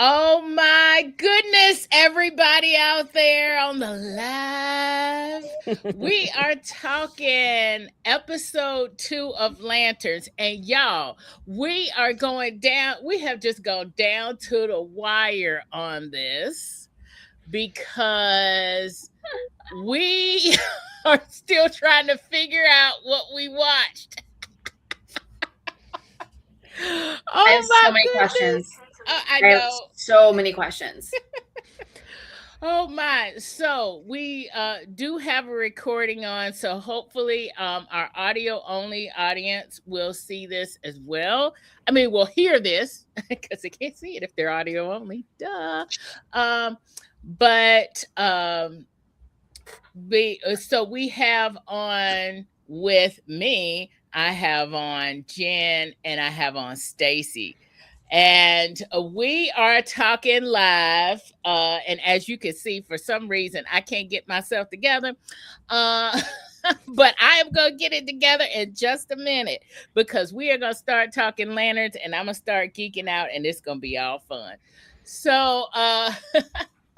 Oh my goodness, everybody out there on the live. We are talking episode 2 of Lanterns. And y'all, we are going down. We have just gone down to the wire on this because we are still trying to figure out what we watched. I have Oh so my many questions. goodness. I I have know. so many questions. Oh my. So we do have a recording on. So hopefully our audio only audience will see this as well. I mean, we'll hear this because they can't see it if they're audio only. Duh. Um, but we have on with me, I have on Jen and I have on Stacy. And we are talking live. And as you can see, for some reason, I can't get myself together. Uh, but I am going to get it together in just a minute because we are going to start talking lanterns and I'm going to start geeking out and it's going to be all fun. So, how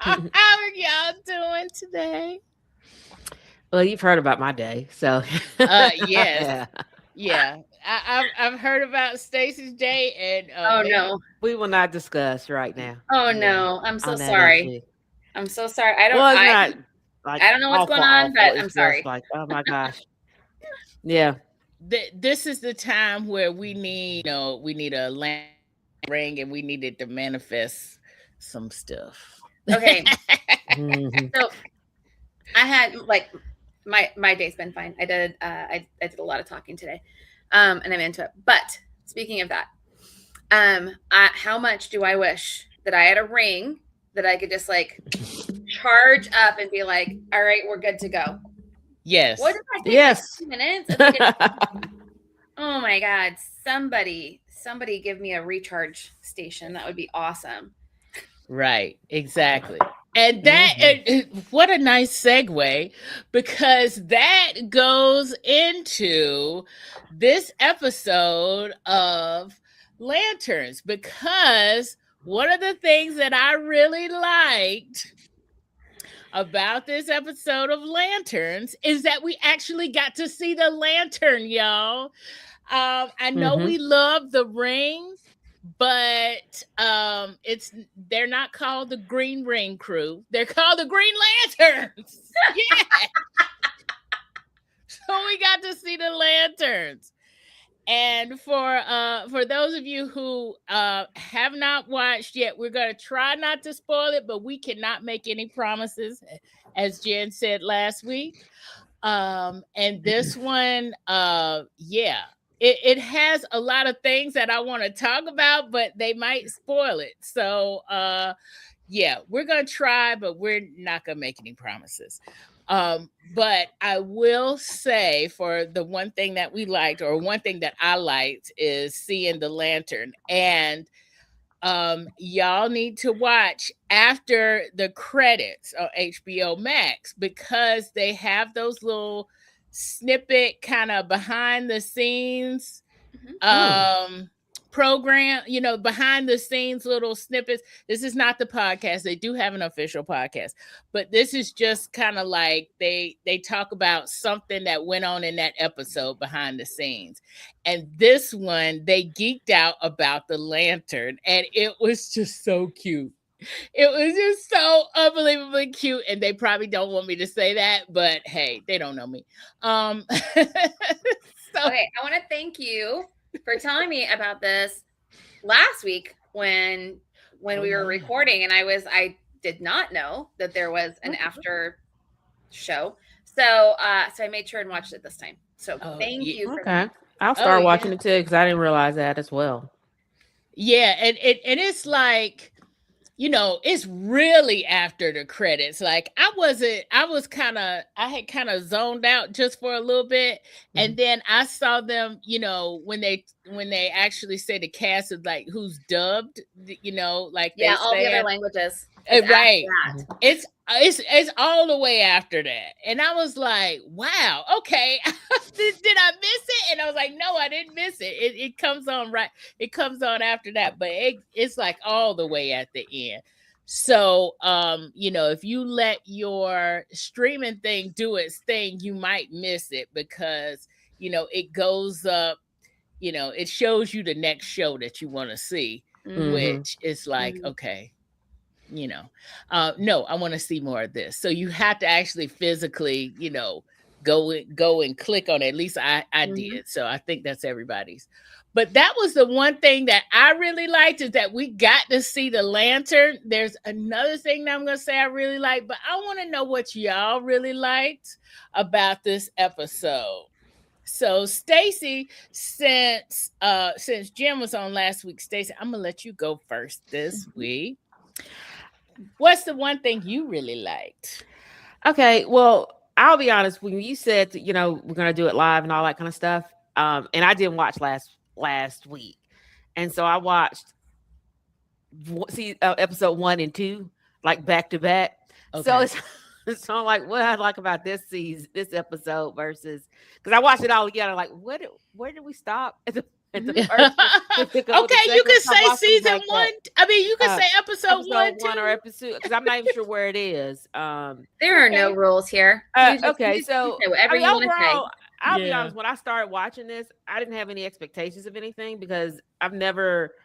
are y'all doing today? Well, you've heard about my day, so Yes. yeah. Yeah. I've heard about Stacy's day and Oh maybe no. We will not discuss right now Oh yeah. no. I'm so on that sorry. issue. I'm so sorry. Well, it's not like I don't know what's going awful, on, awful. but I'm It's just sorry. like, oh my gosh. Yeah. This is the time where we need, we need a land ring and we needed to manifest some stuff. Okay. Mhm. So I had like my day's been fine. I did I did a lot of talking today. And I'm into it. But speaking of that, how much do I wish that I had a ring that I could just like charge up and be like, all right, we're good to go. Yes. What did that take? Yes. 2 minutes? And we get- oh my God. Somebody give me a recharge station. That would be awesome. Right, exactly. And that what a nice segue because that goes into this episode of Lanterns because one of the things that I really liked about this episode of Lanterns is that we actually got to see the lantern, y'all. I know we love the ring, but they're not called the Green Ring Crew. They're called the Green Lanterns. Yeah. So we got to see the lanterns. And for those of you who have not watched yet, we're going to try not to spoil it, but we cannot make any promises, as Jen said last week. And this one, yeah, it has a lot of things that I want to talk about, but they might spoil it. So, yeah, we're going to try, but we're not going to make any promises. But I will say for the one thing that we liked, or one thing that I liked, is seeing the lantern. And y'all need to watch after the credits on HBO Max because they have those little snippet kind of behind the scenes program, behind the scenes little snippets. This is not the podcast. They do have an official podcast, but this is just kind of like they talk about something that went on in that episode behind the scenes. And this one, they geeked out about the lantern, and it was just so cute. It was just so unbelievably cute, and they probably don't want me to say that, but hey, they don't know me. Okay, I want to thank you for telling me about this last week when we were recording, and I did not know that there was an after show. So I made sure and watched it this time. So thank you for Okay. that. I'll start watching it too because I didn't realize that as well. Yeah, and it's like, it's really after the credits. Like I had kind of zoned out just for a little bit. And then I saw them, when when they actually say the cast is like who's dubbed, like Yeah, they all the say other it. languages. It's Right. after that. It's all the way after that. And I was like, wow, okay. Did I miss it? And I was like, no, I didn't miss it. It comes on right. It comes on after that, but it's like all the way at the end. So if you let your streaming thing do its thing, you might miss it because it goes up, it shows you the next show that you want to see, which is like, okay, no, I want to see more of this. So you have to actually physically, go and click on it. At least I did. So I think that's everybody's. But that was the one thing that I really liked, is that we got to see the lantern. There's another thing that I'm going to say I really like, but I want to know what y'all really liked about this episode. So Stacy, since Jim was on last week, Stacy, I'm gonna let you go first this week. What's the one thing you really liked? Okay, well, I'll be honest. When you said we're gonna do it live and all that kind of stuff, and I didn't watch last week, and so I watched episode 1 and 2 like back to back. Okay. So so I'm like, what I like about this episode versus, because I watched it all together. Like, where did we stop at the first one? Okay, you can say season 1. I mean, you can say episode 1 too. Or episode, because I'm not even sure where it is. There are no rules here. Okay, so whatever you want to say. I'll be honest. When I started watching this, I didn't have any expectations of anything because I've never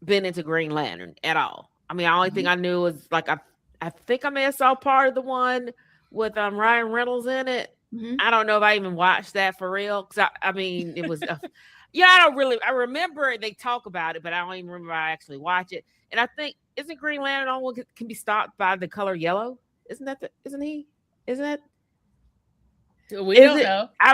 been into Green Lantern at all. I mean, the only thing I knew was like I think I may have saw part of the one with Ryan Reynolds in it. I don't know if I even watched that for real, because I mean it was I remember they talk about it, but I don't even remember I actually watch it. And I think, isn't Green Lantern on one can be stopped by the color yellow? Isn't that we don't know. I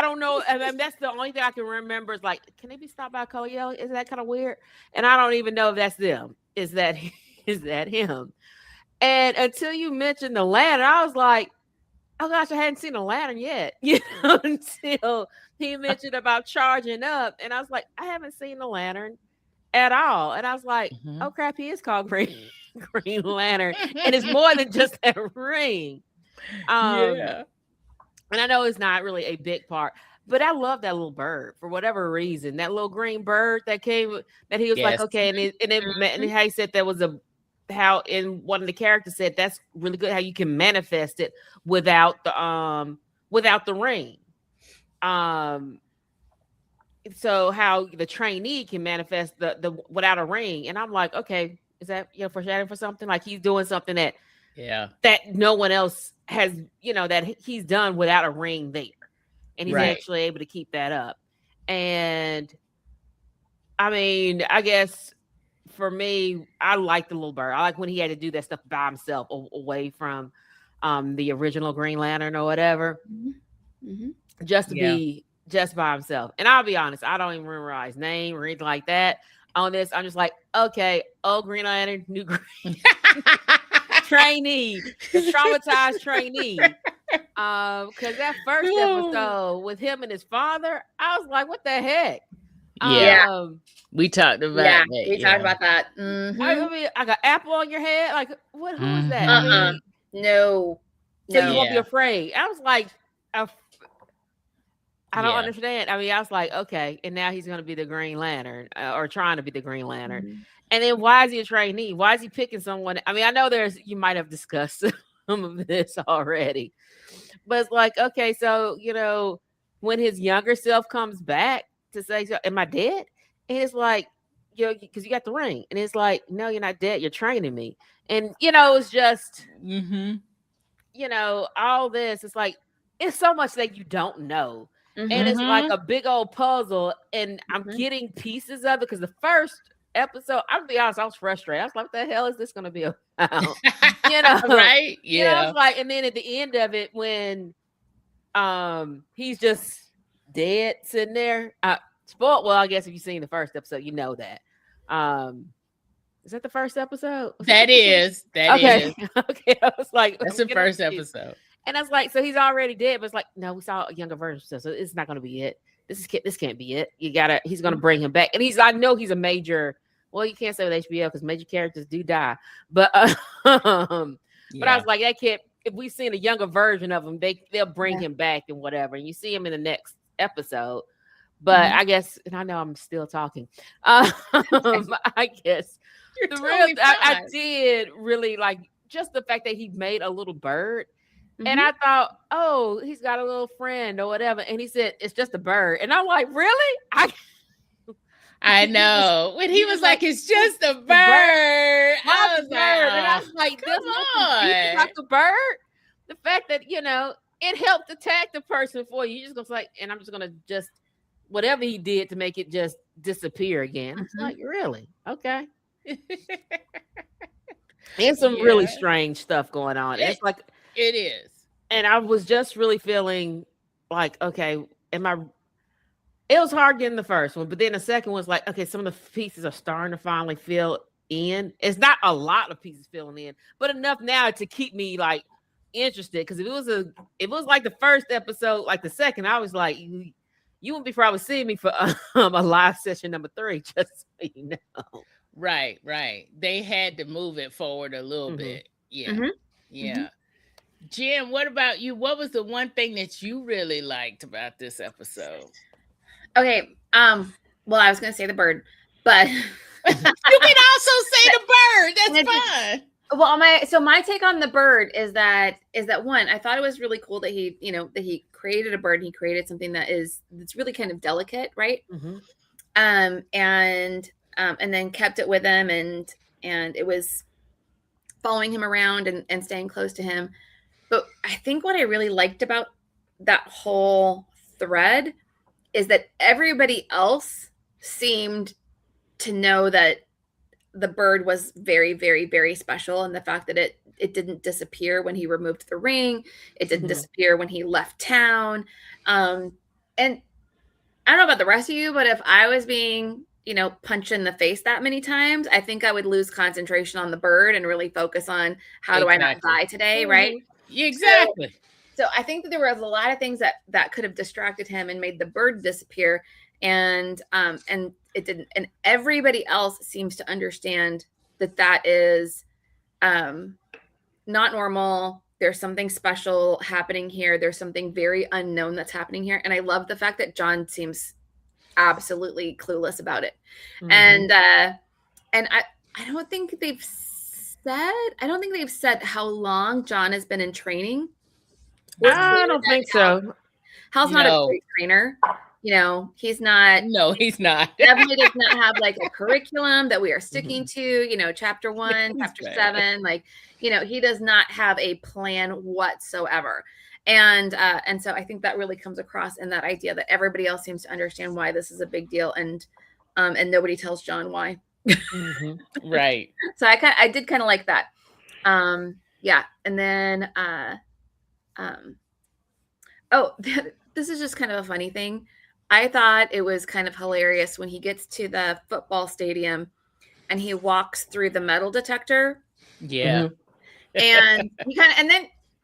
don't know. I mean, that's the only thing I can remember is like, can they be stopped by color yellow? Isn't that kind of weird? And I don't even know if that's them. Is that him? And until you mentioned the lantern, I was like, oh gosh, I hadn't seen a lantern yet. Until he mentioned about charging up, and I was like, I haven't seen the lantern at all. And I was like, oh crap, he is called Green Lantern, and it's more than just that ring. And I know it's not really a big part, but I love that little bird for whatever reason. That little green bird that came, that he was like, okay, and how he said that was how in one of the characters said that's really good how you can manifest it without the ring. So how the trainee can manifest the without a ring, and I'm like, okay, is that foreshadowing for something? Like he's doing something that no one else has, that he's done without a ring there, and he's actually able to keep that up. And I mean, I guess for me, I like the little bird. I like when he had to do that stuff by himself, away from the original Green Lantern or whatever, just to be just by himself. And I'll be honest, I don't even remember his name or anything like that on this. I'm just like, okay, Green Lantern, new Green trainee, the traumatized trainee. Because that first episode with him and his father, I was like, what the heck? We talked about that. We talked about that. I mean, I got apple on your head. Like, who is that? I mean, no. So you won't be afraid. I was like, I don't understand. I mean, I was like, okay, and now he's going to be the Green Lantern, or trying to be the Green Lantern. And then why is he a trainee? Why is he picking someone? I mean, I know you might have discussed some of this already, but it's like, okay, so, when his younger self comes back to say, am I dead? And it's like, because you got the ring. And it's like, no, you're not dead. You're training me. And, it's just, all this. It's like, it's so much that you don't know. And it's like a big old puzzle. And I'm getting pieces of it, because the first episode, I'll be honest, I was frustrated. I was like, what the hell is this going to be about? Right? Yeah. I was like, and then at the end of it, when he's just dead sitting there. Well, I guess if you've seen the first episode, you know that. Is that the first episode? That is. Okay. I was like, that's the first episode. And I was like, so he's already dead, but it's like, no, we saw a younger version, so it's not going to be it. this can't be it. He's gonna bring him back. And I know he's a major, well, you can't say with HBO because major characters do die. But but I was like, that can't, if we've seen a younger version of him, they'll bring him back and whatever. And you see him in the next episode. But I guess, and I know I'm still talking. I guess I did really like just the fact that he made a little bird. And I thought, oh, he's got a little friend or whatever. And he said, it's just a bird. And I'm like, really? I know. When he was like, it's just a bird. I was like, and I was like, come on. Like a bird. The fact that, it helped attack the person for you. You're just going to like, and I'm just going to just, whatever he did to make it just disappear again. It's like, really? Okay. There's some really strange stuff going on. It's like, it is. And I was just really feeling like, okay, it was hard getting the first one, but then the second one's like, okay, some of the pieces are starting to finally fill in. It's not a lot of pieces filling in, but enough now to keep me like interested. Because if it was like the first episode, like the second, I was like, you wouldn't be probably seeing me for a live session number 3, just so you know. Right. They had to move it forward a little bit. Yeah. Jen, what about you? What was the one thing that you really liked about this episode? Okay. Well, I was going to say the bird, but you can also say the bird. That's fine. Well, my take on the bird is that one, I thought it was really cool that he created a bird and he created something that's really kind of delicate, right? And then kept it with him and it was following him around and staying close to him. But I think what I really liked about that whole thread is that everybody else seemed to know that the bird was very, very, very special. And the fact that it didn't disappear when he removed the ring, it didn't disappear when he left town. And I don't know about the rest of you, but if I was being, punched in the face that many times, I think I would lose concentration on the bird and really focus on how do I not die today, right? Exactly. So I think that there was a lot of things that could have distracted him and made the bird disappear. And it didn't. And everybody else seems to understand that is not normal. There's something special happening here. There's something very unknown that's happening here. And I love the fact that John seems absolutely clueless about it. And I don't think they've said how long John has been in training. I don't think so. Hal's not a great trainer. He's not. No, he's not. Definitely does not have like a curriculum that we are sticking to, chapter 1, chapter 7. Like, he does not have a plan whatsoever. And so I think that really comes across in that idea that everybody else seems to understand why this is a big deal. And nobody tells John why. Right. So I did kind of like that. Yeah. And then, this is just kind of a funny thing. I thought it was kind of hilarious when he gets to the football stadium and he walks through the metal detector. Yeah. And he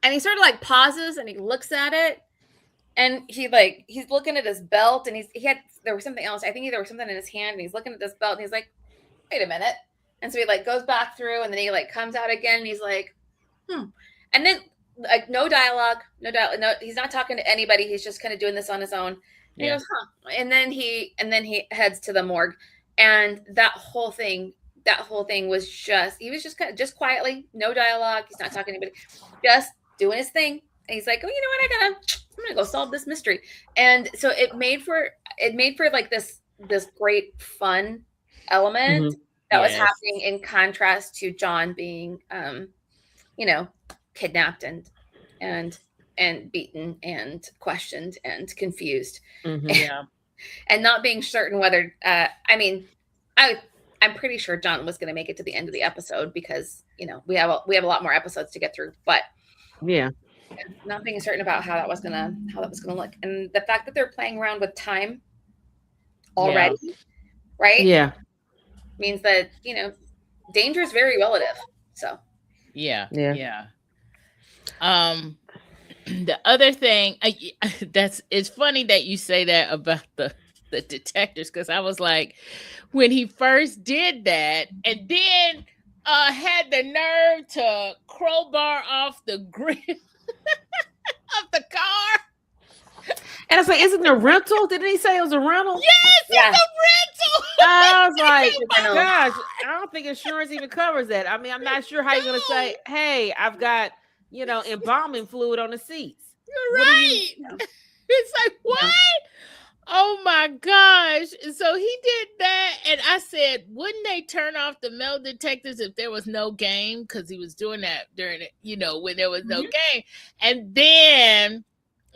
he sort of like pauses and he looks at it and he's looking at his belt and there was something else. I think there was something in his hand and he's looking at this belt and he's like, wait a minute. And so he like goes back through and then he like comes out again and he's like, And then like no dialogue, no, he's not talking to anybody. He's just kind of doing this on his own. And he goes, And then he heads to the morgue. And that whole thing was he was just kind of just quietly, no dialogue. He's not talking to anybody, just doing his thing. And he's like, oh, you know what? I'm gonna go solve this mystery. And so it made for like this great fun element that was happening in contrast to John being, kidnapped and beaten and questioned and confused. And not being certain whether, I'm pretty sure John was going to make it to the end of the episode because, we have a lot more episodes to get through, but not being certain about how that was going to look. And the fact that they're playing around with time already, right? Yeah. Means that, danger is very relative. So. Yeah. the other thing, it's funny that you say that about the detectors, because I was like, when he first did that, and then had the nerve to crowbar off the grill of the car. And I was like, isn't it a rental? Didn't he say it was a rental? Yes, Yeah. it's a rental. I was like, rental. gosh, I don't think insurance even covers that. I mean, I'm not sure how you're going to say, hey, I've got, embalming fluid on the seats. You're right. It's like, what? Yeah. Oh my gosh. So he did that. And I said, wouldn't they turn off the metal detectors if there was no game? Because he was doing that during it, when there was no game. And then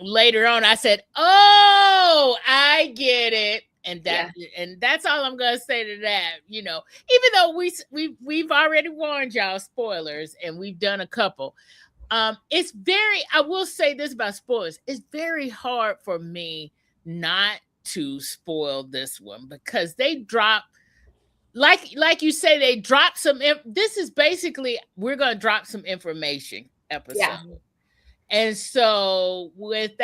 later on, I said, oh, I get it. And that's all I'm gonna say to that. Even though we've already warned y'all spoilers, and we've done a couple. I will say this about spoilers. It's very hard for me not to spoil this one, because they drop, like you say, they drop some. This is basically, we're gonna drop some information episode. Yeah. And so it's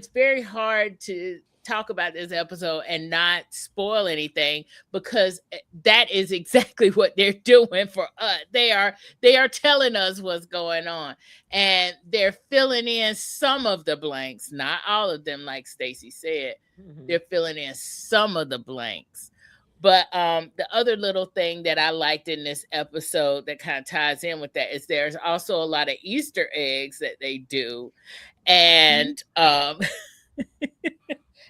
very hard to talk about this episode and not spoil anything, because that is exactly what they're doing for us. They are telling us what's going on, and they're filling in some of the blanks, not all of them, like Stacey said. Mm-hmm. They're filling in some of the blanks. But the other little thing that I liked in this episode that kind of ties in with that is there's also a lot of Easter eggs that they do. And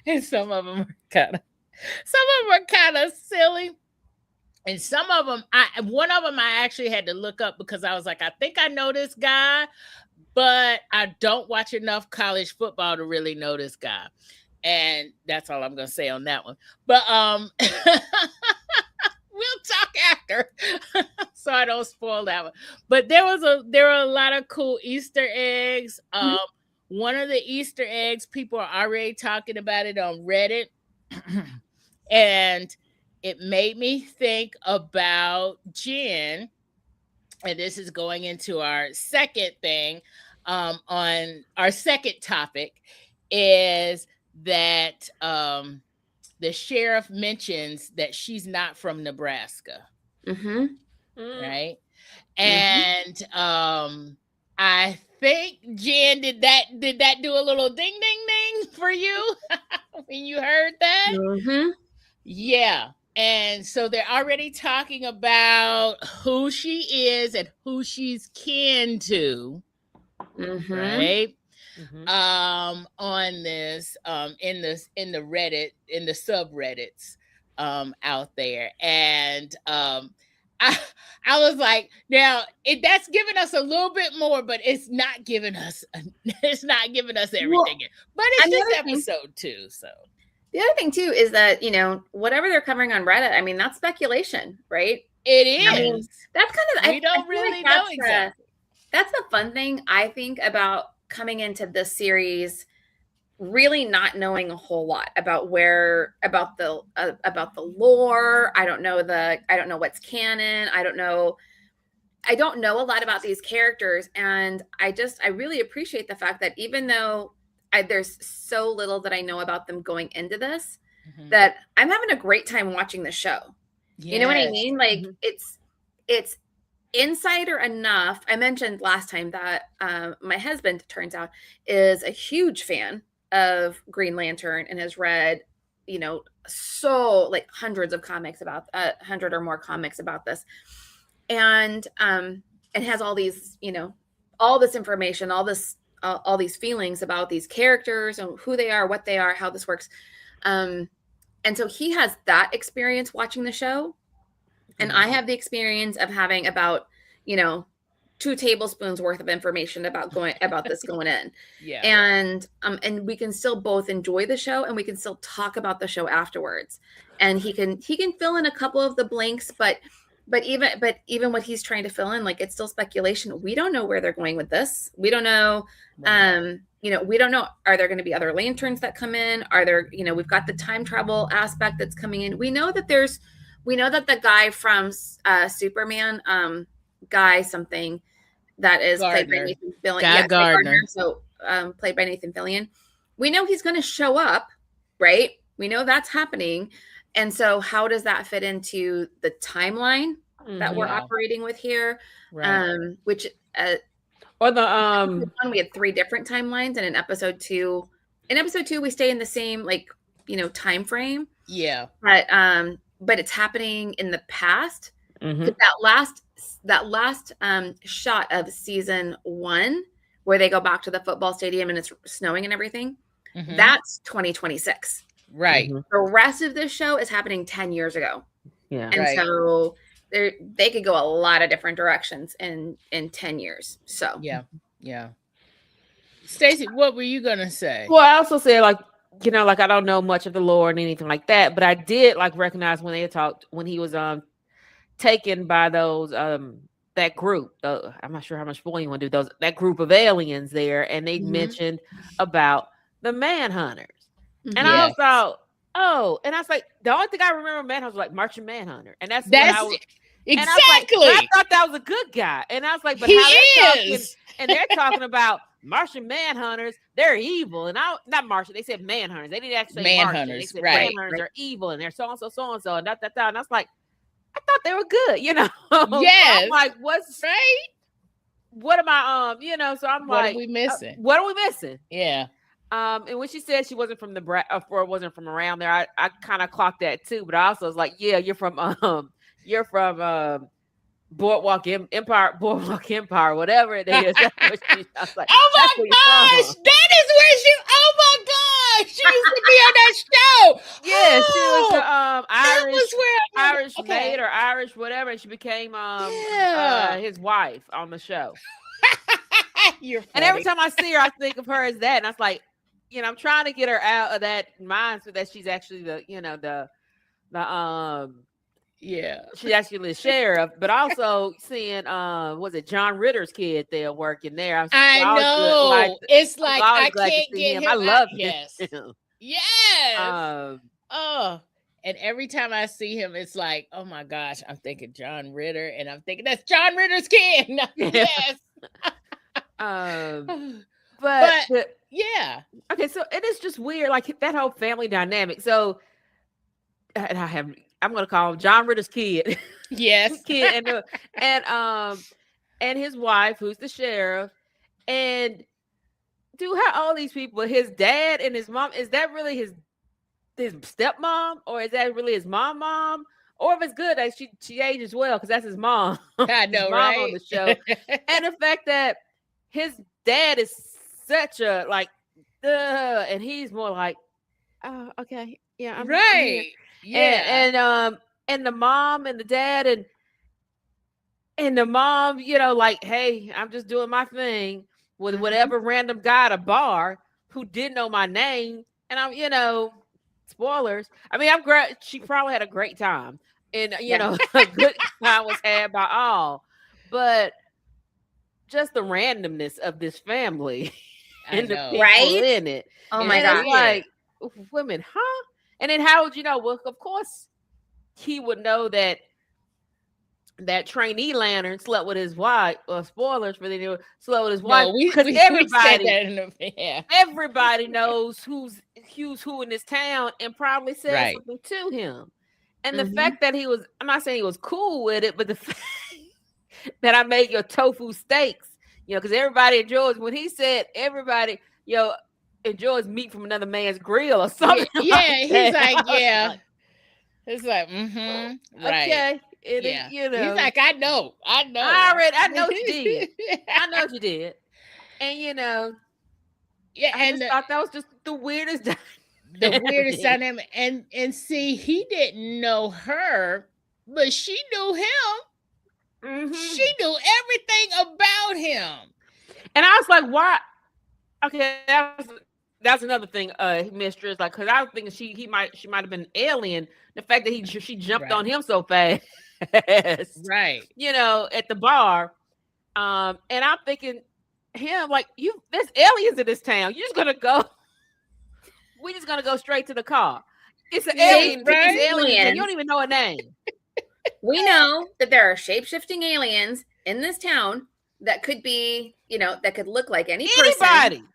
and some of them are kind of silly. And some of them, one of them I actually had to look up, because I was like, I think I know this guy, but I don't watch enough college football to really know this guy. And that's all I'm going to say on that one. But we'll talk after, so I don't spoil that one. But there were a lot of cool Easter eggs. One of the Easter eggs, people are already talking about it on Reddit. And it made me think about Jen. And this is going into our second thing, on our second topic, is that the sheriff mentions that she's not from Nebraska. Mm-hmm. Right? And I think, Jen, did that do a little ding ding ding for you when you heard that? Mm-hmm. Yeah. And so they're already talking about who she is and who she's kin to. Mm-hmm. Right? Mm-hmm. On this, in the Reddit, in the subreddits out there. And I was like, now that's giving us a little bit more, but it's not giving us everything. Well, but it's just episode 2. So the other thing too is that, whatever they're covering on Reddit, I mean, that's speculation, right? It is. I mean, that's kind of, we don't really know exactly. That's the fun thing, I think, about coming into this series, really not knowing a whole lot about the lore. I don't know what's canon. I don't know a lot about these characters. And I really appreciate the fact that even though there's so little that I know about them going into this, that I'm having a great time watching the show. Yes. You know what I mean? Like, it's insider enough. I mentioned last time that my husband, turns out, is a huge fan of Green Lantern and has read, so like hundreds of comics about 100 or more comics about this, and has all these, all this information, all these feelings about these characters and who they are, what they are, how this works. And so he has that experience watching the show. And I have the experience of having about, 2 tablespoons worth of information about this going in. Yeah. And we can still both enjoy the show, and we can still talk about the show afterwards. And he can fill in a couple of the blanks, but even what he's trying to fill in, like, it's still speculation. We don't know where they're going with this. We don't know. Right. We don't know. Are there going to be other lanterns that come in? Are there, we've got the time travel aspect that's coming in. We know that the guy from Superman, guy something, that is played by Gardner. Nathan Fillion. Guy Yeah, Gardner. So played by Nathan Fillion. We know he's going to show up, right? We know that's happening. And so how does that fit into the timeline that we're operating with here? Right. Which or the we had 3 different timelines, and in episode 2 we stay in the same time frame. Yeah. But it's happening in the past. That last shot of season 1 where they go back to the football stadium and it's snowing and everything, that's 2026. Right. The rest of this show is happening 10 years ago. Yeah. And so they could go a lot of different directions in 10 years. So yeah. Stacey, what were you gonna say? Well, I also said like I don't know much of the lore and anything like that, but I did like recognize when they had talked when he was taken by those that group. I'm not sure how much spoiling you want to do. That group of aliens there, and they mentioned about the Manhunters, and I was thought, and I was like, the only thing I remember Manhunters was like Martian Manhunter, and that's what I was. Exactly. I thought that was a good guy, and I was like, but he how is, and they're talking about Martian Manhunters, they're evil, and not Martian. They said Manhunters. They didn't actually say Martian. They said Manhunters are evil, and they're so and so, and that. And I was like, I thought they were good, Yes. So I'm like, what's right? What am I, So I'm what like, are we missing? What are we missing? Yeah. And when she said she wasn't from or wasn't from around there, I kind of clocked that too. But I also was like, yeah, you're from Boardwalk Empire, whatever it is. That's what I was like, oh my gosh, that is where she. Oh my gosh, she used to be on that show. Yeah, she was the Irish maid or Irish whatever, and she became his wife on the show. You're funny. And every time I see her, I think of her as that, and I was like, I'm trying to get her out of that mind so that she's actually she's actually the sheriff, but also seeing was it John Ritter's kid there working there. I know. It's like I can't get him. I love him. Yes. And every time I see him, it's like, oh my gosh, I'm thinking John Ritter, and I'm thinking that's John Ritter's kid. Yes. But yeah. Okay, so it is just weird, like that whole family dynamic. So, and I'm gonna call him John Ritter's kid. Yes. Kid and his wife, who's the sheriff, and how all these people, his dad and his mom, is that really his stepmom, or is that really his mom? Or if it's good that she ages well, because that's his mom. I know, right? On the show. And the fact that his dad is such a like, and he's more like, oh, okay, yeah, I'm right. Yeah, and the mom and the dad and the mom, like, hey, I'm just doing my thing with whatever random guy at a bar who didn't know my name, and I'm, spoilers. I mean, I'm great. She probably had a great time, and a good time was had by all, but just the randomness of this family and the people in it. Oh my God! Like women, huh? And then how would you know? Well, of course, he would know that trainee lantern slept with his wife. Spoilers for the slept with his wife. Because everybody knows who's who in this town, and probably said something to him. And the fact that I'm not saying he was cool with it, but the fact that I made your tofu steaks, because everybody enjoys when he said everybody, enjoys meat from another man's grill or something. Yeah, he's like, yeah. It's like, right. Okay. He's like, I know. I know you did. I know you did. And I just thought that was just the weirdest dynamic. And see, he didn't know her, but she knew him. She knew everything about him. And I was like, why? Okay, that's another thing, mistress. Like, because I was thinking she might have been an alien. The fact that she jumped on him so fast, right? At the bar, and I'm thinking him like, there's aliens in this town. You're just gonna go. We're just gonna go straight to the car. It's an alien. Right? It's alien. And you don't even know a name. We know that there are shape-shifting aliens in this town. that could be, that could look like any Anybody. person,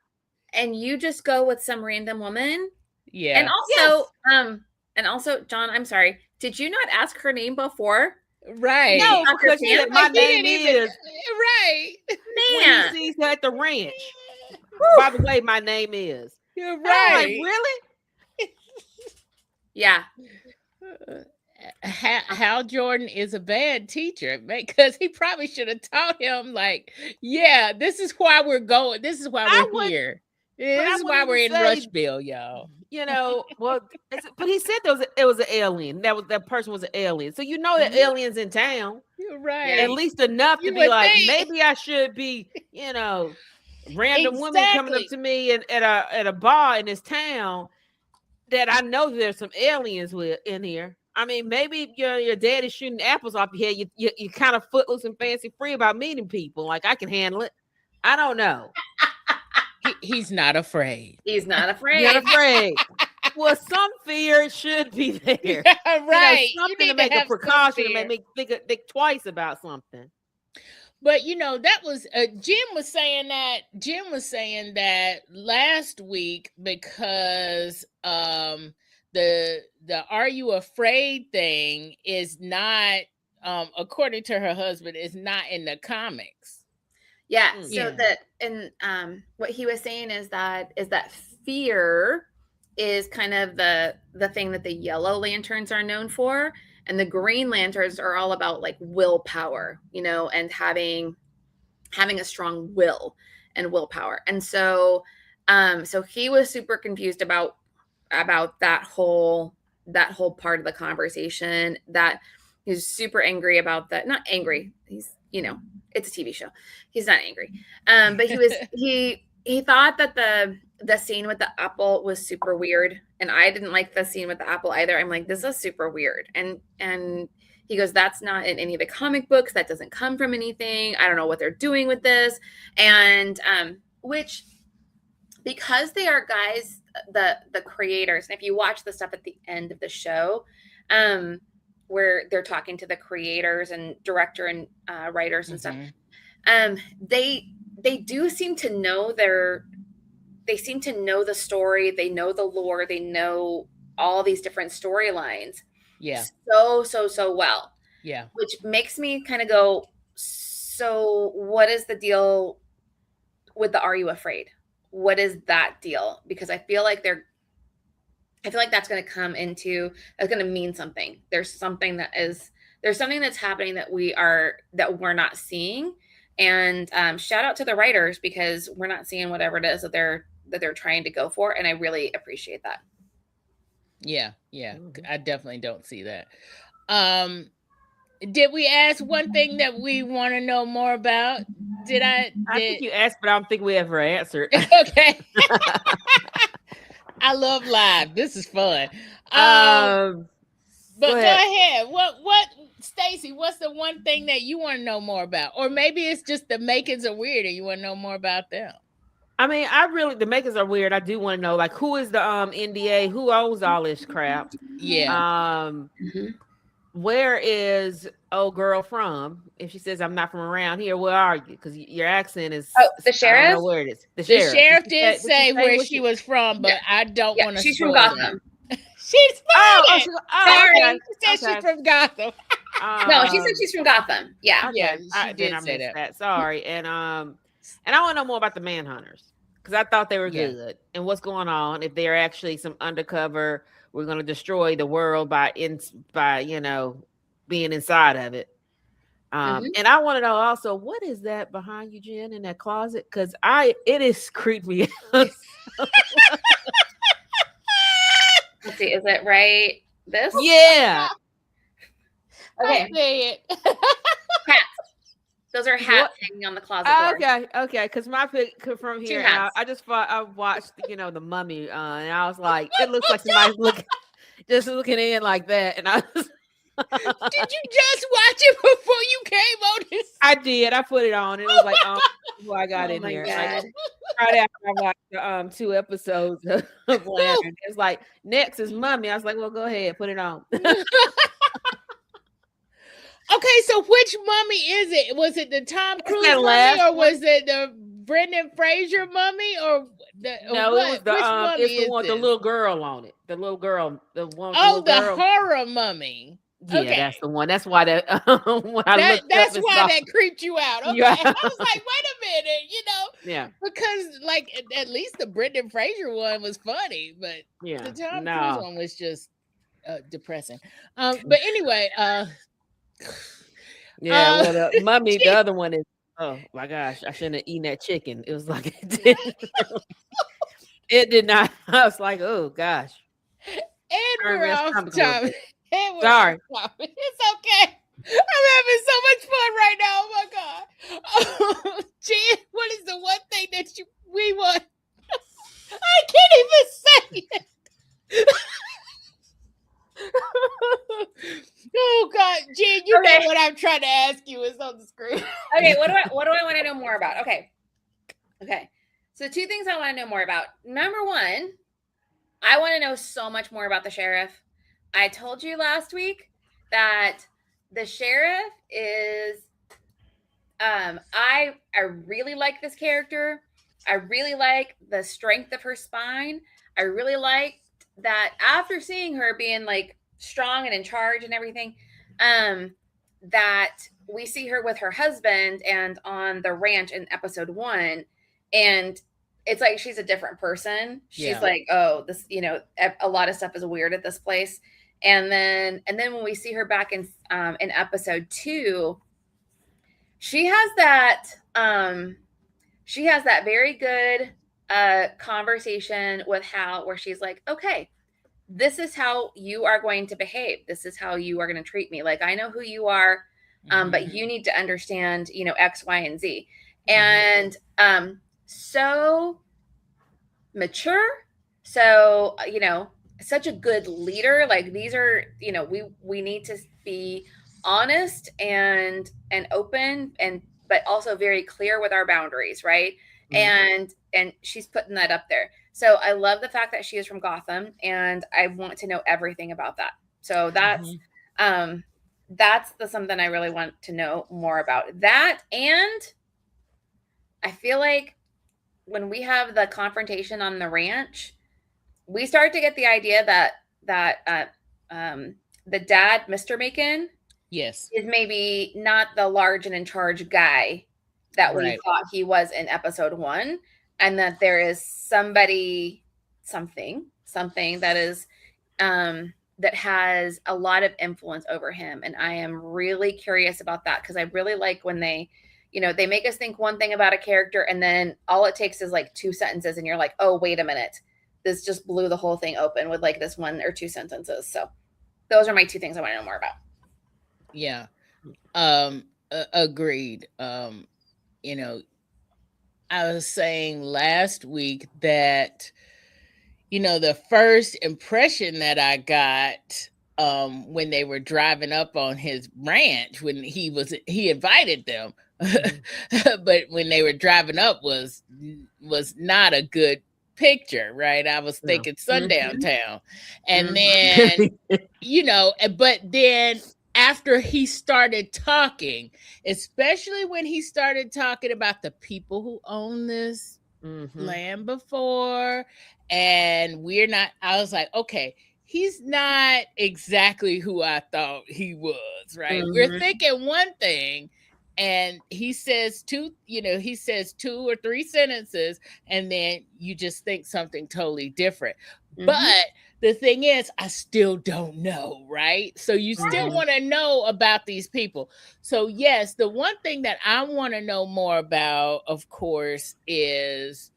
and you just go with some random woman. Yeah. And also, John, I'm sorry. Did you not ask her name before? Right. No, because she said my name is. Right. Man. When he sees her at the ranch. By the way, my name is. You're right. Like, really? Yeah. Hal Jordan is a bad teacher because he probably should have taught him, like, yeah, this is why we're going. This is why we're here. This is why we're in Rushville, y'all. Well, but he said it was an alien. That person was an alien. So that aliens in town. You're right. At least enough to be like, maybe I should be, random women coming up to me at a bar in this town that I know there's some aliens in here. I mean, maybe your dad is shooting apples off your head. You kind of footloose and fancy free about meeting people. Like, I can handle it. I don't know. He's not afraid. He's not afraid. Not afraid. Well, some fear should be there. Right. Something to make a precaution to make me think twice about something. But that was Jim was saying that last week because the Are You Afraid thing is not according to her husband is not in the comics. Yeah. So what he was saying is that fear is kind of the thing that the Yellow Lanterns are known for, and the Green Lanterns are all about like willpower, and having a strong will and willpower. And so he was super confused about that whole part of the conversation. That he's super angry about that. Not angry. He's, it's a TV show. He's not angry. But he thought that the scene with the apple was super weird. And I didn't like the scene with the apple either. I'm like, this is super weird. And he goes, that's not in any of the comic books. That doesn't come from anything. I don't know what they're doing with this. And which, because they are guys, the creators, and if you watch the stuff at the end of the show, where they're talking to the creators and director and writers and stuff, they do seem to know they seem to know the story, they know the lore, they know all these different storylines so well. Yeah. Which makes me kind of go, so what is the deal with the Are You Afraid? What is that deal? Because I feel like that's going to that's going to mean something. There's something that's happening that we're not seeing. And shout out to the writers, because we're not seeing whatever it is that they're trying to go for. And I really appreciate that. Yeah. I definitely don't see that. Did we ask one thing that we want to know more about? I think you asked, but I don't think we ever answered. Okay. I love live. This is fun. But go ahead. What, Stacy, what's the one thing that you want to know more about? Or maybe it's just the makings are weird and you want to know more about them. I mean, the makers are weird. I do want to know, like, who is the NDA? Who owns all this crap? Yeah. Where is old girl from? If she says I'm not from around here, where are you? Because your accent is. Oh, the sheriff. I don't know where it is. The sheriff did say where she was from, but I don't want to. She's from Gotham. She's from. Sorry. Okay. She said she's from Gotham. No, she said she's from Gotham. Yeah. Yeah, she did say that. Sorry, and I want to know more about the Manhunters, because I thought they were good, and what's going on. If they're actually some undercover, we're going to destroy the world by being inside of it. And I want to know also, what is that behind you, Jen, in that closet? Because it is creeped me out. Let's see, is it right? This? Yeah. Okay. I see it. Hats. Those are hats hanging on the closet door. Okay. Because my pick from here, I just thought I watched, the Mummy, and I was like, it looks like somebody's looking in like that, and I was. Did you just watch it before you came on this? I did. I put it on. It was like, before I got in here. Like, right after I watched 2 episodes of Lantern. It's like, next is Mummy. I was like, well, go ahead, put it on. Okay, so which mummy is it? Was it the Tom Cruise mummy, or was it the Brendan Fraser mummy, or no? what? It was the Which mummy it's the is one with this? the little girl on it. The little girl, the one with the Oh, little the girl. horror mummy. Yeah, Okay, that's the one. That's why that when I looked up, that's why that creeped you out. Okay, Yeah. I was like, wait a minute, Yeah. because like at least the Brendan Fraser one was funny, but the Tom Cruise one was just depressing. But anyway, yeah. Well, the mummy, the other one is. Oh my gosh, I shouldn't have eaten that chicken. It was like it did not. I was like, oh gosh. And we're off topic. Sorry. It's okay. I'm having so much fun right now. Oh my god. Jen, what is the one thing that we want? I can't even say it. Oh god, Jen, you know what I'm trying to ask you is on the screen. Okay, what do I want to know more about? Okay. So 2 things I want to know more about. Number 1, I want to know so much more about the sheriff. I told you last week that the sheriff is I really like this character. I really like the strength of her spine. I really liked that after seeing her being like strong and in charge and everything, that we see her with her husband and on the ranch in episode 1, and it's like she's a different person. She's like, oh, this, a lot of stuff is weird at this place. And then when we see her back in episode 2, she has that very good conversation with Hal where she's like, okay, this is how you are going to behave. This is how you are going to treat me. Like, I know who you are, but you need to understand, X, Y, and Z. And so mature. So, such a good leader. Like, these are, we need to be honest and open, but also very clear with our boundaries, right? And she's putting that up there. So I love the fact that she is from Gotham, and I want to know everything about that. So that's something I really want to know more about. That, and I feel like when we have the confrontation on the ranch, we start to get the idea that the dad, Mr. Macon, is maybe not the large and in charge guy that we thought he was in episode 1, and that there is something that is that has a lot of influence over him. And I am really curious about that, because I really like when they make us think one thing about a character, and then all it takes is like 2 sentences, and you're like, oh, wait a minute, this just blew the whole thing open with like this 1 or 2 sentences. So those are my 2 things I want to know more about. Yeah. Agreed. I was saying last week that, the first impression that I got when they were driving up on his ranch, when he invited them, but when they were driving up was not a good picture, right? I was thinking Sundown Town. And then, but then after he started talking, especially when he started talking about the people who own this land before, and I was like, okay, he's not exactly who I thought he was, right? We're thinking one thing, and he says 2 or 3 sentences, and then you just think something totally different. But the thing is, I still don't know, right? So you still want to know about these people. So yes, the one thing that I want to know more about, of course, is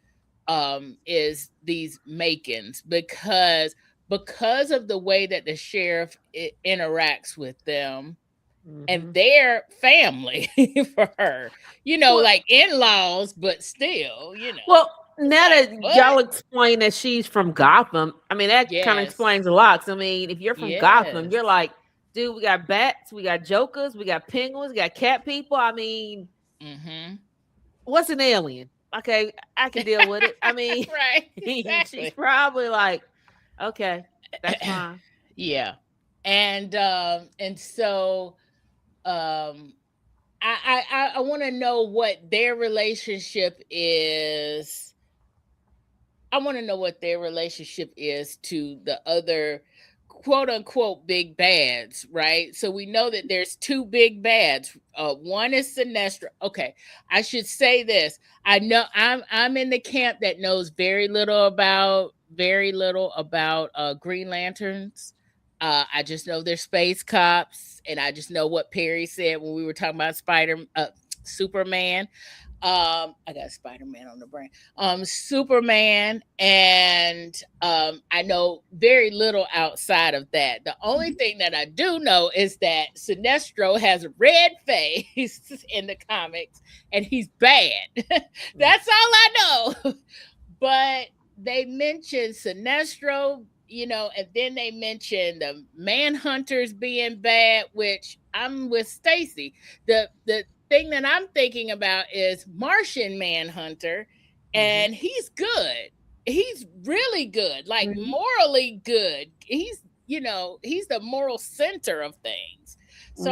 these Macons, because of the way that the sheriff interacts with them. And their family for her, like in-laws, but still, Well, now that y'all explain that she's from Gotham, I mean, that kind of explains a lot. So, I mean, if you're from Gotham, you're like, dude, we got bats, we got jokers, we got penguins, we got cat people. I mean, what's an alien? Okay, I can deal with it. I mean, right? Exactly. She's probably like, okay, that's fine. Yeah. And so I want to know what their relationship is. I want to know what their relationship is to the other quote unquote big bads, right? So we know that there's two big bads. One is Sinestro. Okay, I should say this. I know I'm in the camp that knows very little about Green Lanterns. I just know they're space cops, and I just know what Perry said when we were talking about Superman. I got Spider-Man on the brain. Superman, and I know very little outside of that. The only thing that I do know is that Sinestro has a red face in the comics, and he's bad. That's all I know. But they mentioned Sinestro, and then they mentioned the Manhunters being bad, which I'm with Stacy. The thing that I'm thinking about is Martian Manhunter, and he's good. He's really good, like morally good. He's the moral center of things. So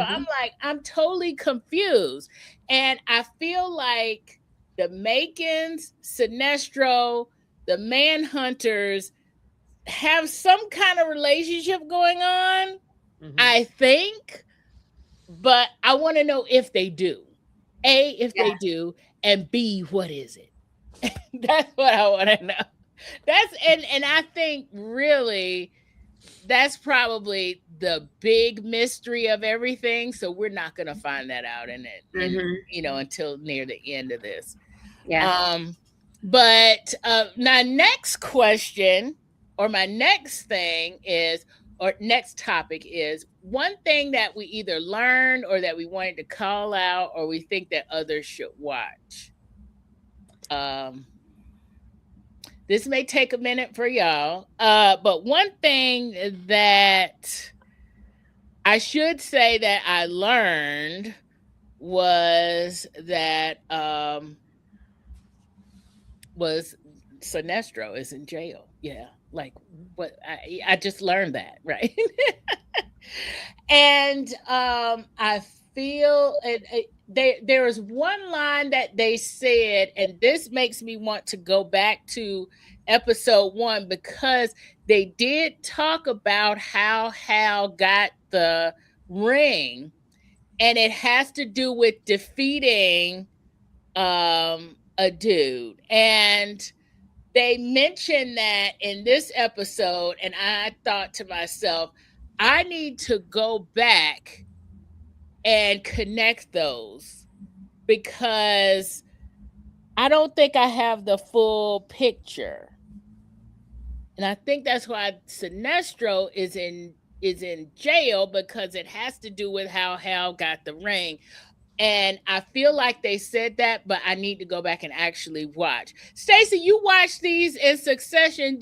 I'm totally confused. And I feel like the Makins, Sinestro, the Manhunters have some kind of relationship going on, I think, but I want to know if they do. A, if they do, and B, what is it? That's what I want to know. And I think really that's probably the big mystery of everything. So we're not going to find that out until near the end of this. Yeah. But my next question or my next thing is, or next topic is one thing that we either learned or that we wanted to call out or we think that others should watch. This may take a minute for y'all, but one thing that I should say that I learned was that was Sinestro is in jail. Yeah, like what I just learned that, right? And I feel there was one line that they said, and this makes me want to go back to episode 1 because they did talk about how Hal got the ring, and it has to do with defeating a dude. And they mentioned that in this episode, and I thought to myself, I need to go back and connect those because I don't think I have the full picture. And I think that's why Sinestro is in jail, because it has to do with how Hal got the ring. And I feel like they said that, but I need to go back and actually watch. Stacey, you watch these in succession.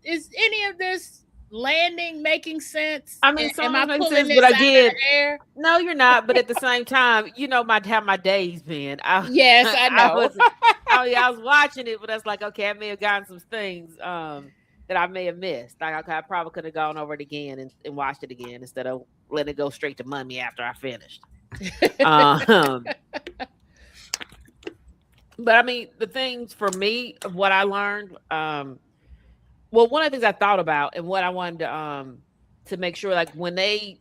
Is any of this making sense? I mean, some am of I it makes pulling sense, this but out of again, the air? no, you're not. But at the same time, how my day's been. Yes, I know. I was watching it, but that's like, okay, I may have gotten some things that I may have missed. Like, okay, I probably could have gone over it again and watched it again instead of letting it go straight to Mummy after I finished. But I mean, the things for me of what I learned, well, one of the things I thought about and what I wanted to make sure, like when they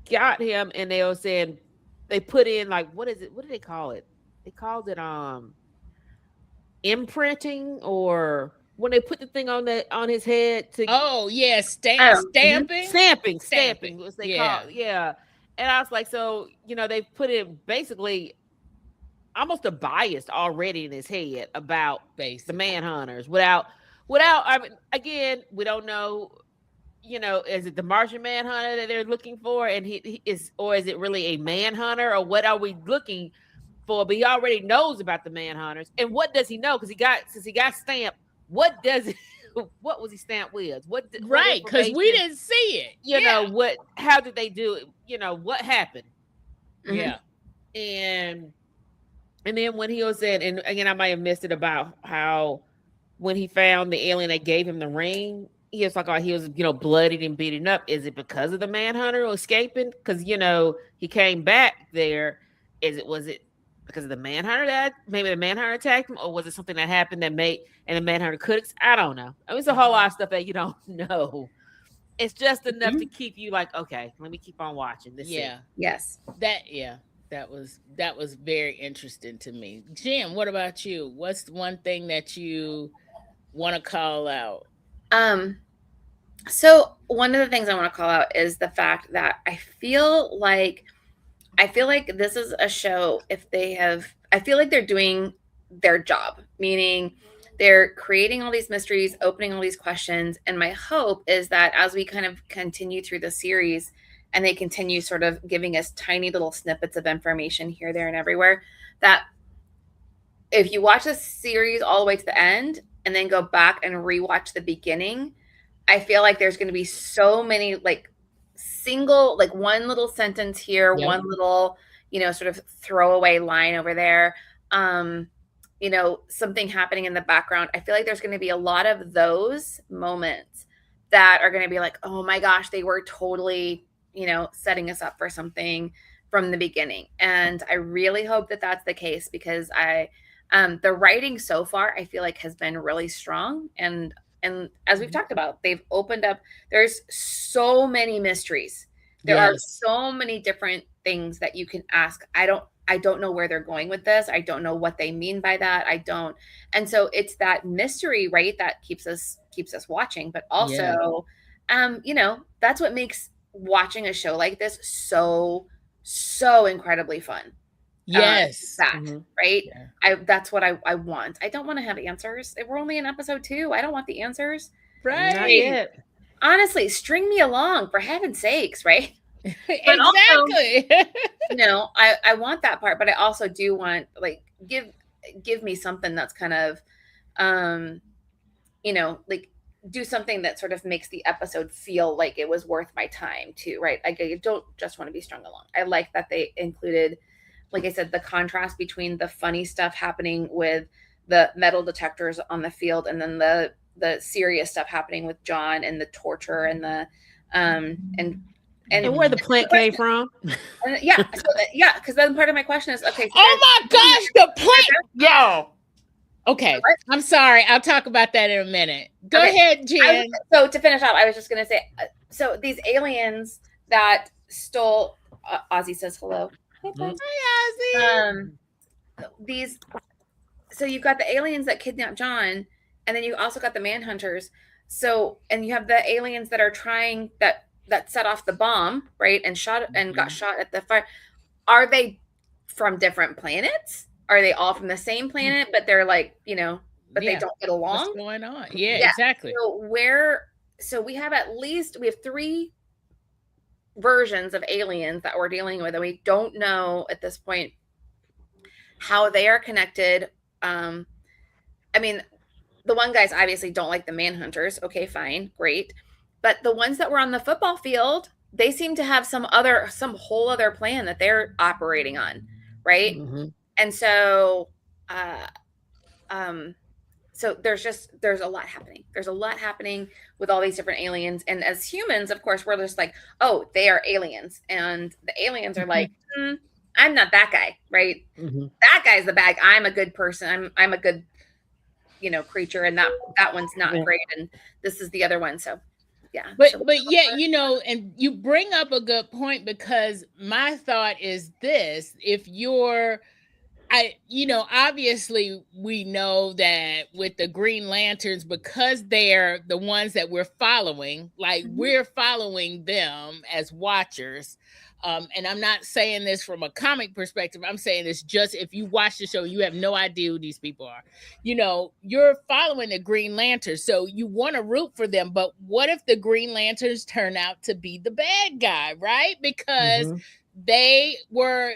got him and they were saying they put in like, what is it? What do they call it? They called it imprinting, or when they put the thing on his head to stamping was they call it. Yeah. And I was like, so they put in basically almost a bias already in his head about the Manhunters without I mean, again, we don't know, is it the Martian Manhunter that they're looking for, and he is, or is it really a Manhunter, or what are we looking for? But he already knows about the Manhunters, and what does he know? Because since he got stamped, what was he stamped with? Right, because we didn't see it. How did they do it? What happened? Yeah. And then when he was saying, and again, I might have missed it about how when he found the alien that gave him the ring, he was talking about he was, bloodied and beaten up. Is it because of the manhunter escaping? Because he came back there. Was it because of the manhunter that maybe the manhunter attacked him, or was it something that happened that made and the manhunter could? I don't know. I mean, it's a whole lot of stuff that you don't know. It's just enough to keep you like, okay, let me keep on watching. Yes. That was very interesting to me. Jim, what about you? What's one thing that you want to call out? So one of the things I want to call out is the fact that I feel like this is a show, I feel like they're doing their job, meaning they're creating all these mysteries, opening all these questions. And my hope is that as we kind of continue through the series and they continue sort of giving us tiny little snippets of information here, there, and everywhere, that if you watch the series all the way to the end and then go back and rewatch the beginning, I feel like there's going to be so many single, one little sentence here, one little, sort of throwaway line over there, something happening in the background. I feel like there's going to be a lot of those moments that are going to be like, oh my gosh, they were totally, setting us up for something from the beginning. And I really hope that that's the case, because the writing so far, I feel like has been really strong. And as we've talked about, they've opened up, there's so many mysteries. There are so many different things that you can ask. I don't know where they're going with this. I don't know what they mean by that. And so it's that mystery, right, that keeps us watching, but also, that's what makes watching a show like this so incredibly fun. Yes. Right? Yeah. That's what I want. I don't want to have answers. We're only in episode 2. I don't want the answers. Right. Not yet. Honestly, string me along, for heaven's sakes, right? Exactly. Also, I want that part, but I also do want, give me something that's kind of, do something that sort of makes the episode feel like it was worth my time too, right? I don't just want to be strung along. I like that they included, like I said, the contrast between the funny stuff happening with the metal detectors on the field, and then the serious stuff happening with John and the torture and the and where the plant came from. Because then part of my question is, okay. So oh my gosh, the plant, yo. Okay, I'm sorry. I'll talk about that in a minute. Go ahead, Jen. So to finish up, I was just going to say, so these aliens that stole, Ozzy says hello. Hi, Ozzy. So you've got the aliens that kidnapped John, and then you also got the manhunters. So, and you have the aliens that are trying that set off the bomb, right, and got shot at the fire. Are they from different planets? Are they all from the same planet, but they're but they don't get along? What's going on? Yeah, exactly. So we have 3 versions of aliens that we're dealing with, and we don't know at this point how they are connected. I mean, the one guys obviously don't like the manhunters. Okay, fine, great. But the ones that were on the football field, they seem to have some whole other plan that they're operating on, right? And so, so there's a lot happening. There's a lot happening with all these different aliens. And as humans, of course, we're just like, oh, they are aliens. And the aliens are like, I'm not that guy, right? That guy's the bad guy. I'm a good person. I'm a good, creature. And that one's not great. And this is the other one. So, yeah. But and you bring up a good point, because my thought is this: if you're, obviously we know that with the Green Lanterns, because they're the ones that we're following, we're following them as watchers. And I'm not saying this from a comic perspective. I'm saying this just if you watch the show, you have no idea who these people are. You're following the Green Lanterns, so you want to root for them. But what if the Green Lanterns turn out to be the bad guy, right? Because they were,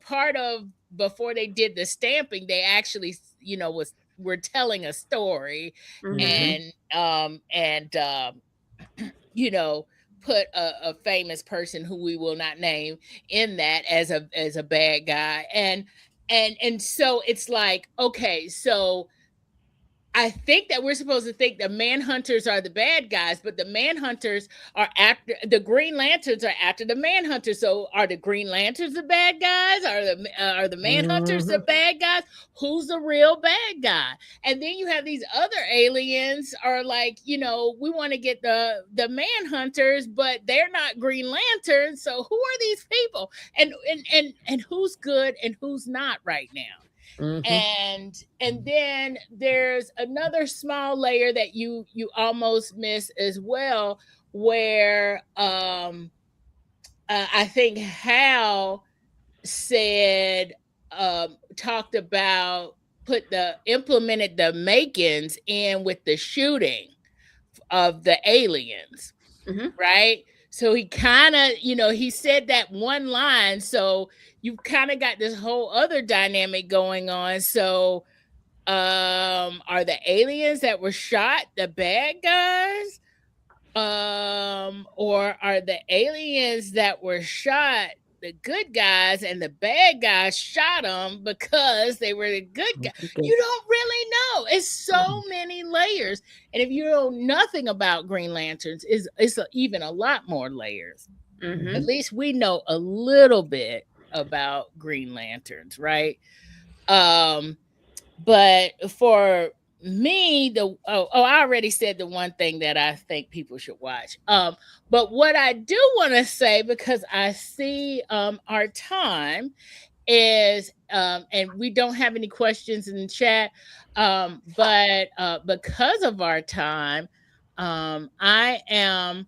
part of, before they did the stamping, they actually, were telling a story, and put a famous person who we will not name in that as a bad guy, and so it's like, okay, so I think that we're supposed to think the manhunters are the bad guys, but the manhunters are after the Green Lanterns are after the manhunters. So are the Green Lanterns the bad guys? Are the manhunters the bad guys? Who's the real bad guy? And then you have these other aliens are like, we want to get the manhunters, but they're not Green Lanterns. So who are these people? And who's good and who's not right now? And then there's another small layer that you almost miss as well, where I think Hal said talked about implemented the Makins in with the shooting of the aliens, right? So he kind of, he said that one line. So you've kind of got this whole other dynamic going on. So are the aliens that were shot the bad guys? Or are the aliens that were shot the good guys, and the bad guys shot them because they were the good guys? You don't really know. It's so many layers. And if you know nothing about Green Lanterns, it's even a lot more layers. At least we know a little bit about Green Lanterns, right? But for me, I already said the one thing that I think people should watch. But what I do want to say, because I see our time is, and we don't have any questions in the chat, but because of our time, I am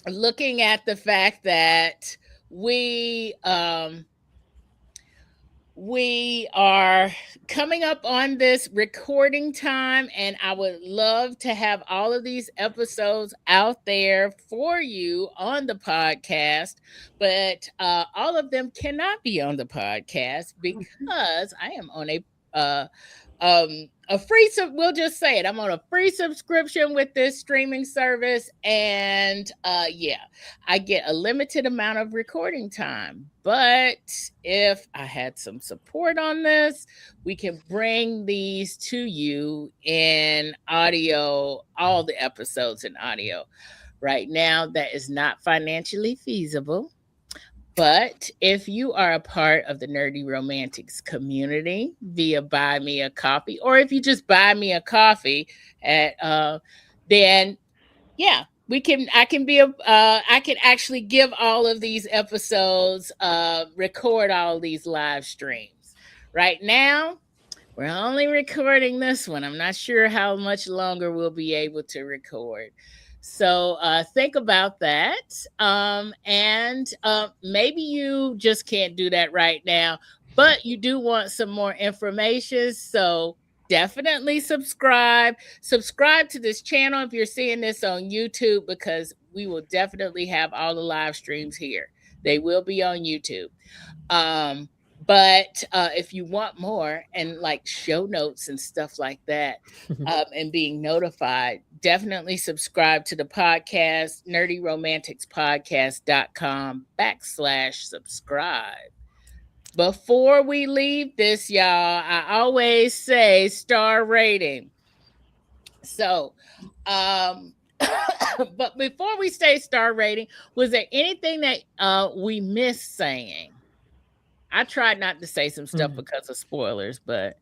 looking at the fact that we are coming up on this recording time, and I would love to have all of these episodes out there for you on the podcast, but all of them cannot be on the podcast because I am on a free, we'll just say it, I'm on a free subscription with this streaming service, and I get a limited amount of recording time. But if I had some support on this, we can bring these to you in audio, all the episodes in audio. Right now, that is not financially feasible. But if you are a part of the Nerdy Romantics community via Buy Me a Coffee, or if you just buy me a coffee at then I can actually give all of these episodes, record all these live streams. Right now, we're only recording this one. I'm not sure how much longer we'll be able to record. So think about that. And maybe you just can't do that right now, but you do want some more information. So definitely subscribe to this channel if you're seeing this on YouTube, because we will definitely have all the live streams here. They will be on YouTube. But if you want more and like show notes and stuff like that, and being notified, definitely subscribe to the podcast, nerdyromanticspodcast.com/subscribe. Before we leave this, y'all, I always say star rating. So, but before we say star rating, was there anything that we missed saying? I tried not to say some stuff because of spoilers, but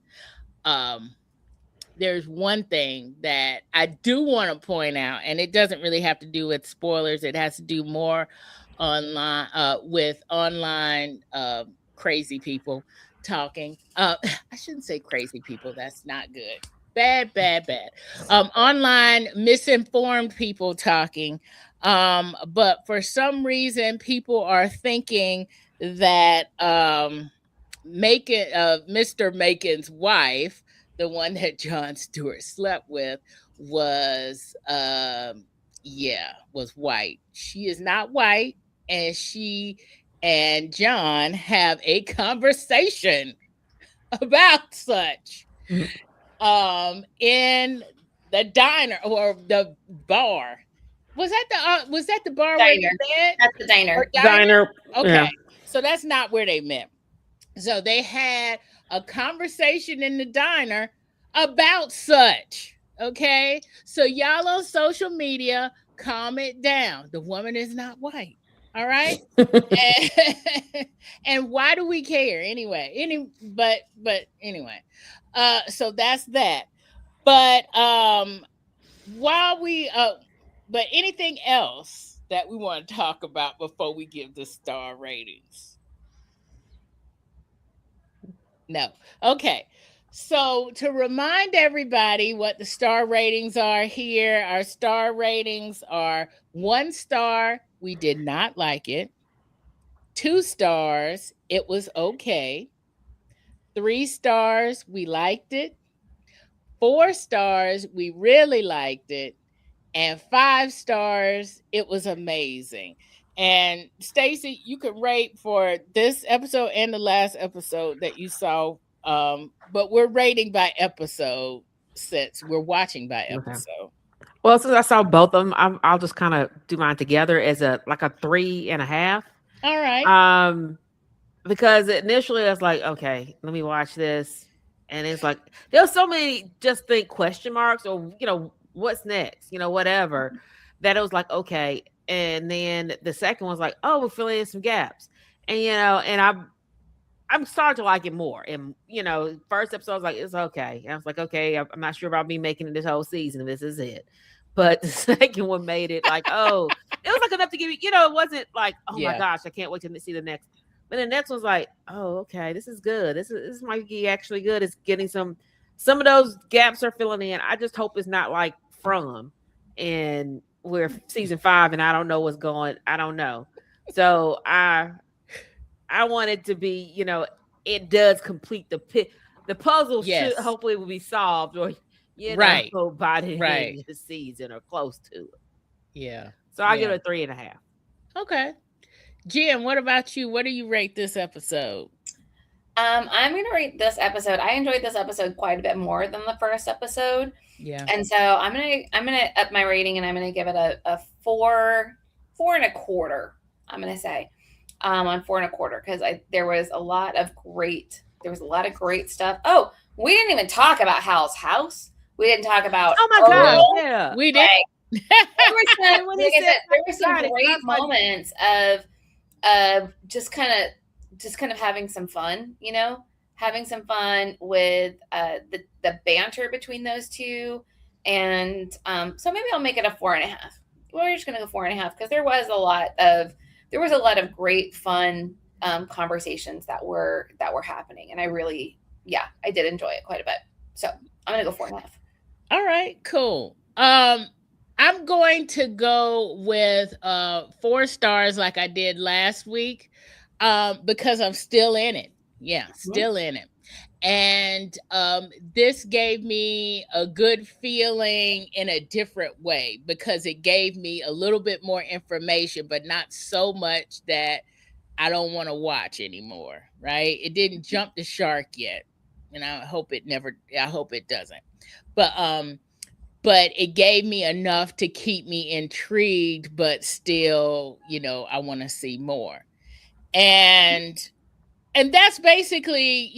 there's one thing that I do want to point out, and it doesn't really have to do with spoilers. It has to do more online with online crazy people talking. I shouldn't say crazy people. That's not good. Bad. Online misinformed people talking. But for some reason, people are thinking that Mr. Macon's wife, the one that Jon Stewart slept with, was white. She is not white, and she and Jon have a conversation about such in the diner or the bar. Was that the bar where they met? That's the diner. Diner. Okay. Yeah. So that's not where they met. So they had a conversation in the diner about such. Okay, so y'all on social media, calm it down. The woman is not white. All right. and, and why do we care anyway? But anyway, so that's that. But while we but anything else that we want to talk about before we give the star ratings? No. Okay. So, to remind everybody what the star ratings are here, our star ratings are 1 star, we did not like it. 2 stars, it was okay. 3 stars, we liked it. 4 stars, we really liked it. And 5 stars, it was amazing. And Stacy, you could rate for this episode and the last episode that you saw. But we're rating by episode since we're watching by episode. Okay. Well, since I saw both of them, I'll just kind of do mine together as a 3.5. All right. Because initially I was like, okay, let me watch this, and it's like there's so many just think question marks or what's next, whatever, that it was like okay, and then the second one's like, oh, we're filling in some gaps, and and I'm starting to like it more. And first episode I was like, it's okay. And I was like, okay, I'm not sure about me making it this whole season if this is it. But the second one made it like, oh, it was like enough to give me, it wasn't like, oh my gosh, I can't wait to see the next. But the next one's like, oh, okay, this is good. This might be actually good. It's getting some of those gaps are filling in. I just hope it's not like From, and we're season 5 and I don't know what's going. I don't know. So I want it to be, it does complete the puzzle. Should hopefully will be solved, or by the end of the season or close to it. Yeah. So I give it a 3.5. Okay. Jim, what about you? What do you rate this episode? I'm going to rate this episode. I enjoyed this episode quite a bit more than the first episode. Yeah. And so I'm gonna up my rating, and I'm gonna give it a 4.25. I'm gonna say on 4.25, because there was a lot of great stuff. Oh, we didn't even talk about Hal's house. We didn't talk about my gosh, yeah, we did. There were some great moments of just kind of having some fun, having some fun with the banter between those two. And so maybe I'll make it a 4.5. We're just gonna go 4.5 because there was a lot of great fun conversations that were happening, and I did enjoy it quite a bit. So I'm gonna go 4.5. All right, cool. I'm going to go with 4 stars like I did last week, because I'm still in it. Yeah, still in it. And this gave me a good feeling in a different way, because it gave me a little bit more information, but not so much that I don't want to watch anymore, right? It didn't jump the shark yet, and I hope it doesn't. But it gave me enough to keep me intrigued, but still, I want to see more. And that's basically,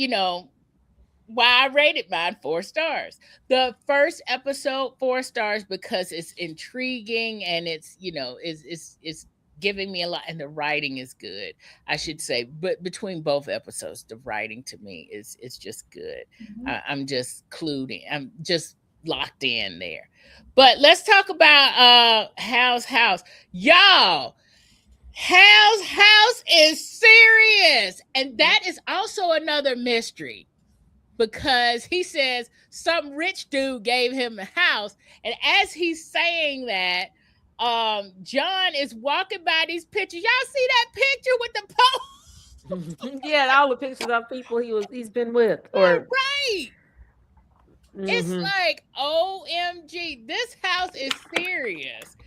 why I rated mine 4 stars. The first episode, 4 stars, because it's intriguing and it's, it's giving me a lot, and the writing is good, I should say. But between both episodes, the writing to me is just good. I'm just clued in. I'm just locked in there. But let's talk about Hal's house. Y'all, Hal's house is serious. And that is also another mystery, because he says some rich dude gave him a house. And as he's saying that, John is walking by these pictures. Y'all see that picture with the pole? Yeah, all the pictures of people he's been with. Or right. It's like, OMG, this house is serious.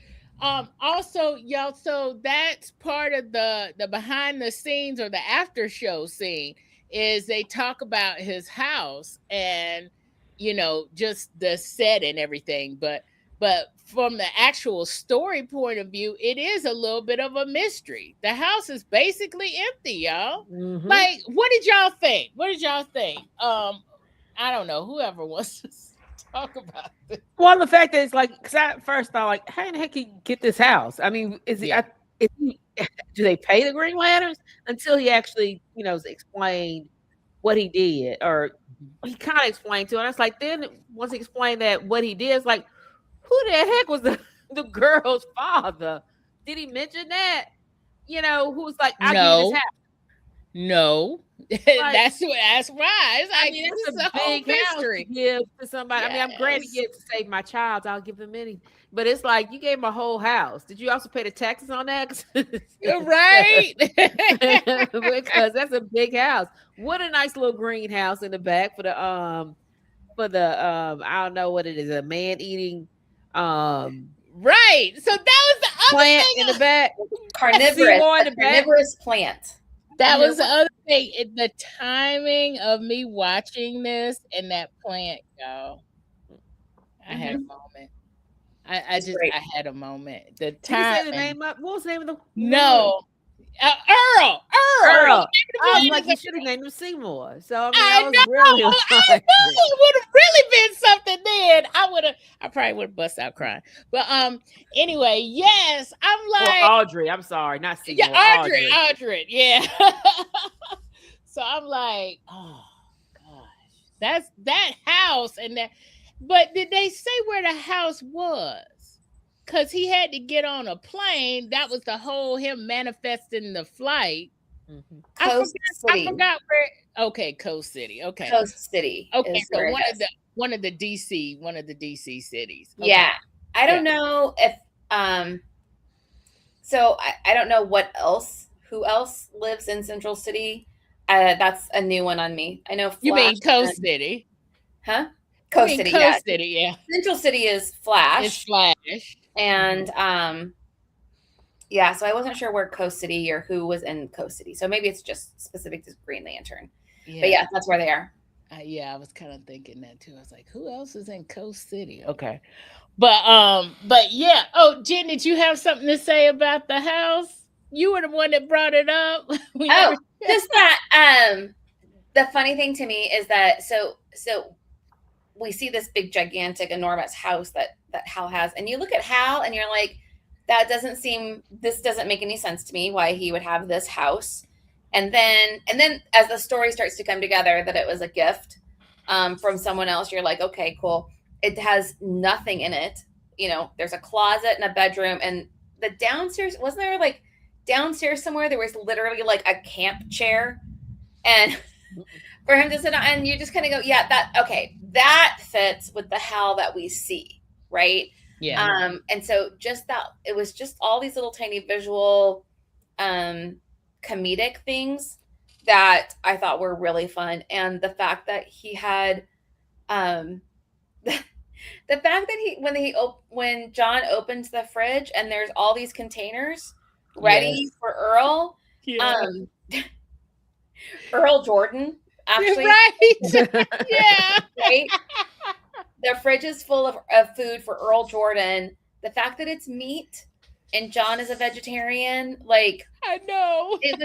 Also, y'all, so that's part of the behind the scenes or the after show scene, is they talk about his house and just the set and everything. But from the actual story point of view, it is a little bit of a mystery. The house is basically empty, y'all. Like, what did y'all think? I don't know, whoever wants to talk about this. Well, the fact that it's like, because I first thought, like, how in the heck can you get this house? I mean, is it? Yeah. Do they pay the Green Lanterns? Until he actually, explained what he did, or he kind of explained to it. And it's like, then once he explained that what he did, it's like, who the heck was the girl's father? Did he mention that? Who was like, I'll give you this house. No. Like, that's why. It's like, it's a big house to give to somebody. Yes. I mean, I'm glad to give to save my child. I'll give them any. But it's like, you gave him a whole house. Did you also pay the taxes on that? You're right. Because that's a big house. What a nice little greenhouse in the back for the I don't know what it is, a man eating right. So that was the other plant thing in the back. Carnivorous plant. That was the other thing. The timing of me watching this and that plant go. I had a moment. I had a moment. The time. Did you say the name up? What was the name of the? No. Earl. I was like, you should have named him Seymour. So I mean, I know. It would have really been something then. I probably would have bust out crying. But anyway, yes, I'm like, Audrey. I'm sorry, not Seymour. Yeah, Audrey. Yeah. So I'm like, oh gosh, that's that house and that. But did they say where the house was? Because he had to get on a plane. That was the whole him manifesting the flight. Mm-hmm. I forgot where. Okay, Coast City. Okay, Coast City. Okay, so one of the DC cities. Okay. Yeah, I don't know if So I don't know who else lives in Central City. That's a new one on me. I know Flash. You mean Coast City? Huh? Coast City. Coast City. Yeah. Central City is Flash. It's Flash. And yeah, so I wasn't sure where Coast City or who was in Coast City. So maybe it's just specific to Green Lantern. Yeah. But yeah, that's where they are. Yeah, I was kind of thinking that too. I was like, who else is in Coast City? Okay. But yeah. Oh, Jen, did you have something to say about the house? You were the one that brought it up. Just that the funny thing to me is that so we see this big, gigantic, enormous house that Hal has. And you look at Hal and you're like, this doesn't make any sense to me why he would have this house. And then as the story starts to come together that it was a gift from someone else, you're like, okay, cool. It has nothing in it. There's a closet and a bedroom, and the downstairs, wasn't there like downstairs somewhere there was literally like a camp chair, and for him to sit on, and you just kind of go, yeah, that fits with the Hal that we see, right? Yeah. And so just that, it was just all these little tiny visual comedic things that I thought were really fun. And the fact that he had the fact that when John opens the fridge and there's all these containers ready for Earl. Yeah. Earl Jordan, actually. Right. Yeah. Right? The fridge is full of food for Earl Jordan. The fact that it's meat and John is a vegetarian, like, I know. It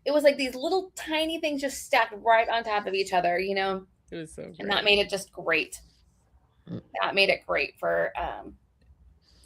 was like these little tiny things just stacked right on top of each other, It was so great. And that made it just great. That made it great for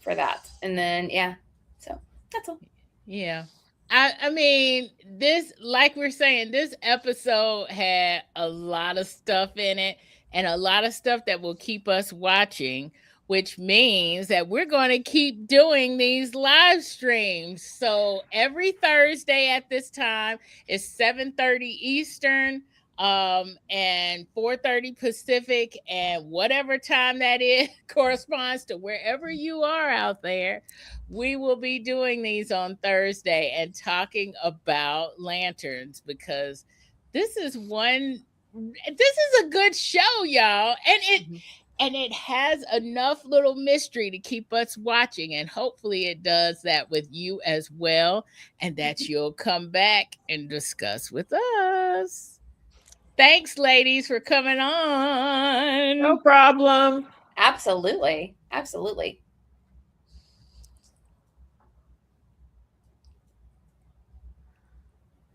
that. And then, yeah. So that's all. Yeah. I mean, this, like we're saying, this episode had a lot of stuff in it and a lot of stuff that will keep us watching, which means that we're going to keep doing these live streams. So every Thursday at this time is 7:30 Eastern and 4:30 Pacific, and whatever time that is corresponds to wherever you are out there. We will be doing these on Thursday and talking about lanterns, because this is a good show, y'all. And it has enough little mystery to keep us watching. And hopefully it does that with you as well. And that you'll come back and discuss with us. Thanks, ladies, for coming on. No problem. Absolutely. Absolutely.